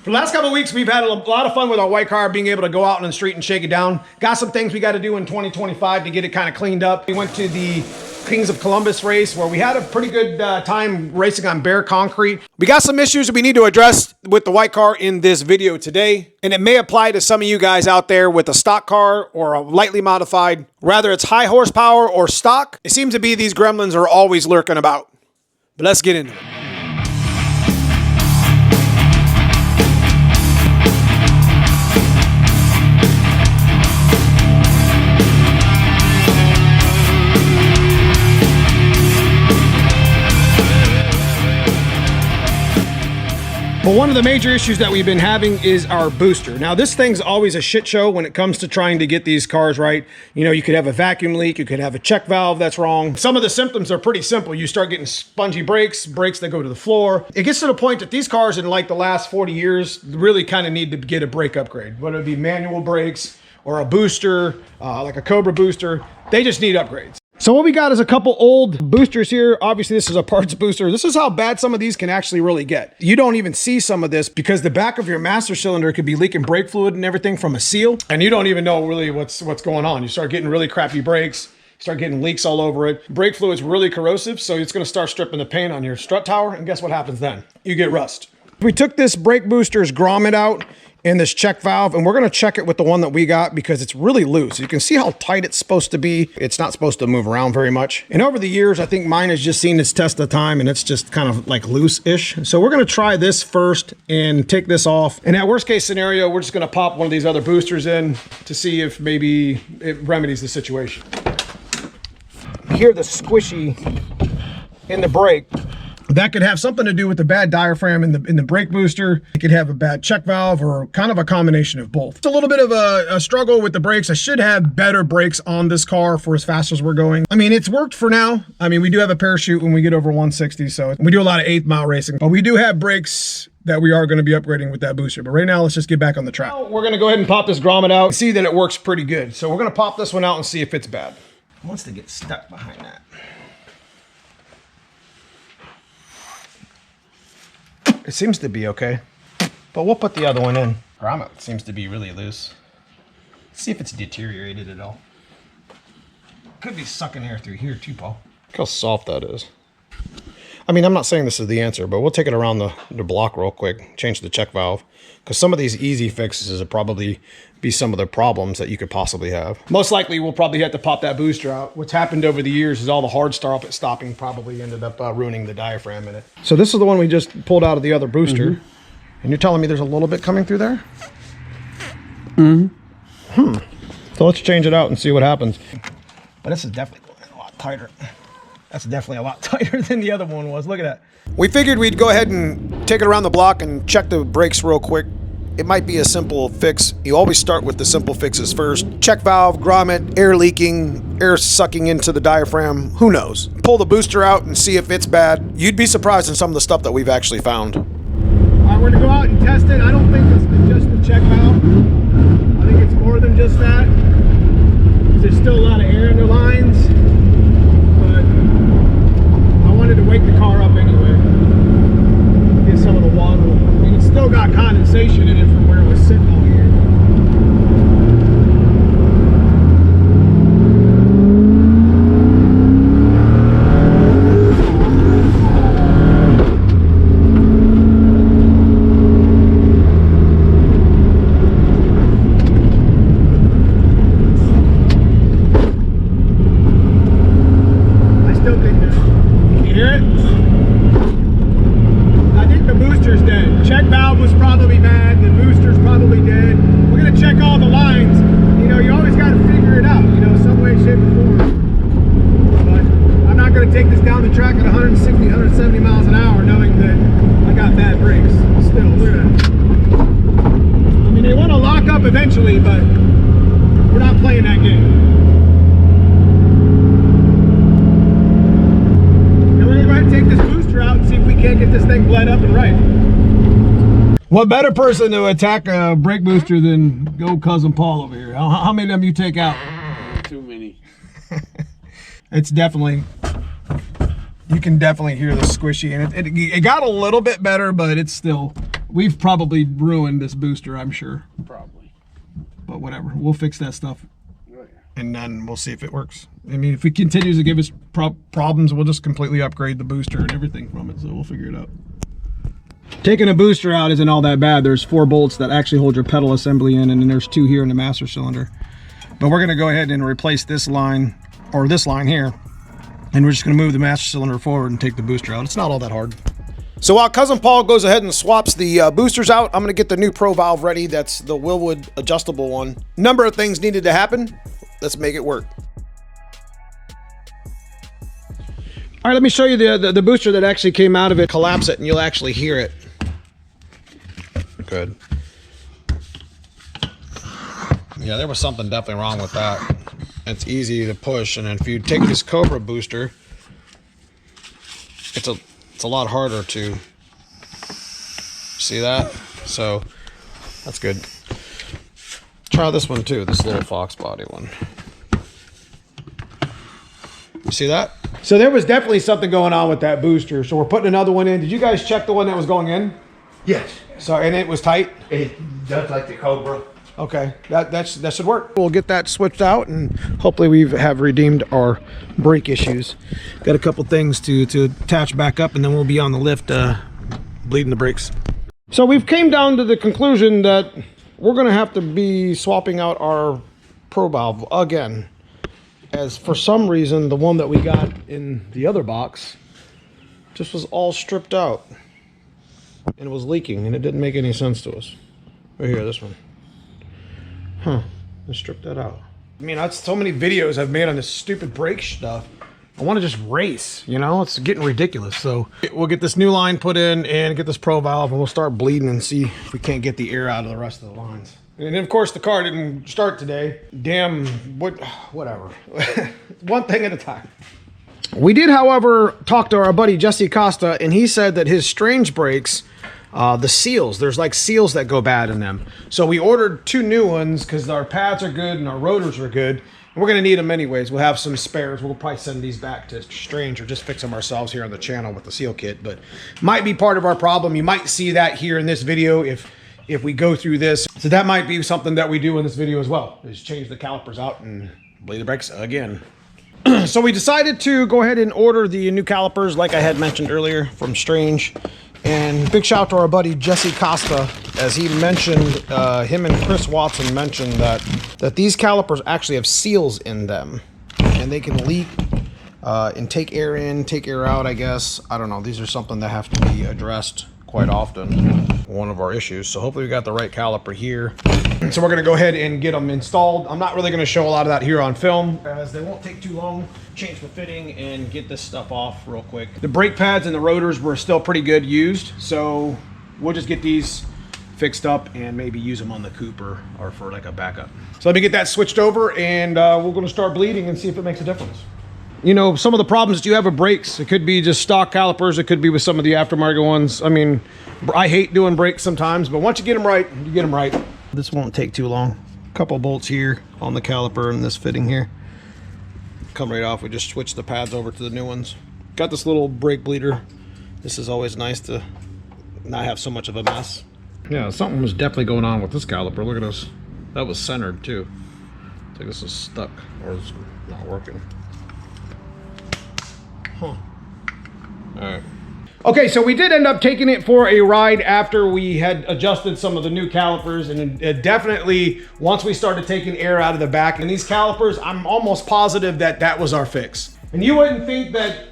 For the last couple of weeks, we've had a lot of fun with our white car, being able to go out on the street and shake it down. Got some things we got to do in 2025 to get it kind of cleaned up. We went to the Kings of Columbus race where we had a pretty good time racing on bare concrete. We got some issues that we need to address with the white car in this video today, and it may apply to some of you guys out there with a stock car or a lightly modified. Whether it's high horsepower or stock, it seems to be these gremlins are always lurking about. But let's get into it. Well, one of the major issues that we've been having is our booster. Now, this thing's always a shit show when it comes to trying to get these cars right. You know, you could have a vacuum leak, you could have a check valve that's wrong. Some of the symptoms are pretty simple. You start getting spongy brakes that go to the floor. It gets to the point that these cars in like the last 40 years really kind of need to get a brake upgrade, whether it be manual brakes or a booster, like a Cobra booster. They just need upgrades. So what we got is a couple old boosters here. Obviously, this is a parts booster. This is how bad some of these can actually really get. You don't even see some of this because the back of your master cylinder could be leaking brake fluid and everything from a seal, and you don't even know really what's going on. You start getting really crappy brakes, you start getting leaks all over it. Brake fluid's really corrosive, so it's gonna start stripping the paint on your strut tower, and guess what happens then? You get rust. We took this brake booster's grommet out in this check valve, and we're going to check it with the one that we got because it's really loose. You can see how tight it's supposed to be. It's not supposed to move around very much. And over the years, I think mine has just seen its test of time, and it's just kind of like loose-ish. So we're going to try this first and take this off. And at worst case scenario, we're just going to pop one of these other boosters in to see if maybe it remedies the situation. You hear the squishy in the brake. That could have something to do with the bad diaphragm in the brake booster. It could have a bad check valve or kind of a combination of both. It's a little bit of a struggle with the brakes. I should have better brakes on this car for as fast as we're going. I mean, it's worked for now. I mean, we do have a parachute when we get over 160, so we do a lot of 8th mile racing. But we do have brakes that we are going to be upgrading with that booster. But right now, let's just get back on the track. Now, we're going to go ahead and pop this grommet out and see that it works pretty good. So we're going to pop this one out and see if it's bad. It wants to get stuck behind that. It seems to be okay, but we'll put the other one in. Grommet seems to be really loose. Let's see if it's deteriorated at all. Could be sucking air through here too, Paul. Look how soft that is. I mean, I'm not saying this is the answer, but we'll take it around the block real quick, change the check valve, because some of these easy fixes will probably be some of the problems that you could possibly have. Most likely, we'll probably have to pop that booster out. What's happened over the years is all the hard stopping probably ended up ruining the diaphragm in it. So this is the one we just pulled out of the other booster. Mm-hmm. And you're telling me there's a little bit coming through there? Mm-hmm. So let's change it out and see what happens. But this is definitely going in a lot tighter. That's definitely a lot tighter than the other one was. Look at that. We figured we'd go ahead and take it around the block and check the brakes real quick. It might be a simple fix. You always start with the simple fixes first. Check valve, grommet, air leaking, air sucking into the diaphragm. Who knows? Pull the booster out and see if it's bad. You'd be surprised in some of the stuff that we've actually found. All right, we're gonna go out and test it. I don't think it's just the check valve. I think it's more than just that. There's still a lot of air in the lines. To wake the car up anyway. Get some of the water. I mean, it's still got condensation in it from where it was sitting all year. Take this down the track at 160, 170 miles an hour knowing that I got bad brakes. Still, look at that. I mean, they want to lock up eventually, but we're not playing that game. And we're going to go ahead and take this booster out and see if we can't get this thing bled up and right. What better person to attack a brake booster than go cousin Paul over here? How many of them you take out? Too many. It's definitely... You can definitely hear the squishy, and it got a little bit better, but it's still We've probably ruined this booster, I'm sure. Probably. But whatever, we'll fix that stuff. Oh, yeah. And then we'll see if it works. I mean, if it continues to give us problems, we'll just completely upgrade the booster and everything from it, so we'll figure it out. Taking a booster out isn't all that bad. There's 4 bolts that actually hold your pedal assembly in, and then there's 2 here in the master cylinder. But we're gonna go ahead and replace this line, or this line here, and we're just gonna move the master cylinder forward and take the booster out. It's not all that hard. So while Cousin Paul goes ahead and swaps the boosters out, I'm gonna get the new Pro valve ready. That's the Willwood adjustable one. Number of things needed to happen. Let's make it work. All right, let me show you the booster that actually came out of it. Collapse it and you'll actually hear it. Good. Yeah, there was something definitely wrong with that. It's easy to push, and if you take this Cobra booster, it's a lot harder to see that. So that's good. Try this one too, this little Fox body one. You see that? So there was definitely something going on with that booster. So we're putting another one in. Did you guys check the one that was going in? Yes. So, and it was tight? It does like the Cobra. Okay, that should work. We'll get that switched out, and hopefully we have redeemed our brake issues. Got a couple things to attach back up, and then we'll be on the lift bleeding the brakes. So we've came down to the conclusion that we're gonna have to be swapping out our Pro valve again, as for some reason the one that we got in the other box just was all stripped out and it was leaking, and it didn't make any sense to us. Right here, this one. Huh, let's strip that out. I mean, that's so many videos I've made on this stupid brake stuff. I want to just race, you know? It's getting ridiculous. So we'll get this new line put in and get this Pro valve, and we'll start bleeding and see if we can't get the air out of the rest of the lines. And then, of course, the car didn't start today. Damn, whatever. One thing at a time. We did, however, talk to our buddy Jesse Costa, and he said that his Strange brakes, the seals, there's like seals that go bad in them. So we ordered 2 new ones because our pads are good and our rotors are good. And we're going to need them anyways. We'll have some spares. We'll probably send these back to Strange or just fix them ourselves here on the channel with the seal kit. But might be part of our problem. You might see that here in this video if we go through this. So that might be something that we do in this video as well, is change the calipers out and bleed the brakes again. So we decided to go ahead and order the new calipers like I had mentioned earlier from Strange. And big shout out to our buddy Jesse Costa, as he mentioned, him and Chris Watson mentioned that these calipers actually have seals in them, and they can leak and take air in, take air out, I guess. I don't know. These are something that have to be addressed quite often. One of our issues. So hopefully we got the right caliper here. So we're going to go ahead and get them installed. I'm not really going to show a lot of that here on film, as they won't take too long. Change the fitting and get this stuff off real quick. The brake pads and the rotors were still pretty good used, so we'll just get these fixed up and maybe use them on the Cooper or for like a backup. So let me get that switched over, and we're going to start bleeding and see if it makes a difference. You know, some of the problems that you have with brakes, it could be just stock calipers, it could be with some of the aftermarket ones. I mean, I hate doing brakes sometimes, but once you get them right, you get them right. This won't take too long. A couple bolts here on the caliper and this fitting here. Come right off. We just switch the pads over to the new ones. Got this little brake bleeder. This is always nice to not have so much of a mess. Yeah, something was definitely going on with this caliper. Look at this. That was centered too. I think this is stuck or it's not working. Huh. All right. Okay, so we did end up taking it for a ride after we had adjusted some of the new calipers, and it definitely, once we started taking air out of the back, and these calipers, I'm almost positive that that was our fix. And you wouldn't think that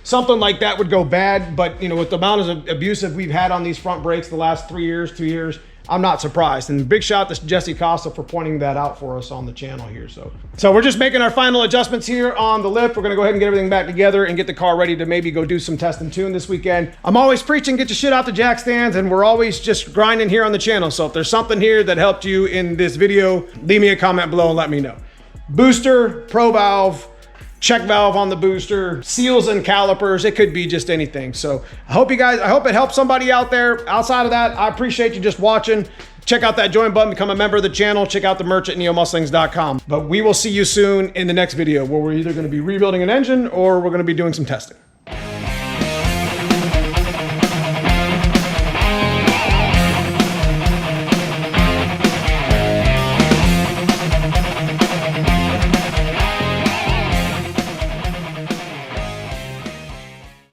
something like that would go bad, but you know, with the amount of abusive we've had on these front brakes the last 3 years, 2 years, I'm not surprised. And big shout out to Jesse Costa for pointing that out for us on the channel here. So we're just making our final adjustments here on the lift. We're gonna go ahead and get everything back together and get the car ready to maybe go do some test and tune this weekend. I'm always preaching, get your shit out the jack stands, and we're always just grinding here on the channel. So if there's something here that helped you in this video, leave me a comment below and let me know. Booster, Pro valve, check valve on the booster, seals and calipers, it could be just anything. So I hope it helps somebody out there. Outside of that, I appreciate you just watching. Check out that join button, become a member of the channel, check out the merch at neomustangs.com. But we will see you soon in the next video, where we're either going to be rebuilding an engine or we're going to be doing some testing.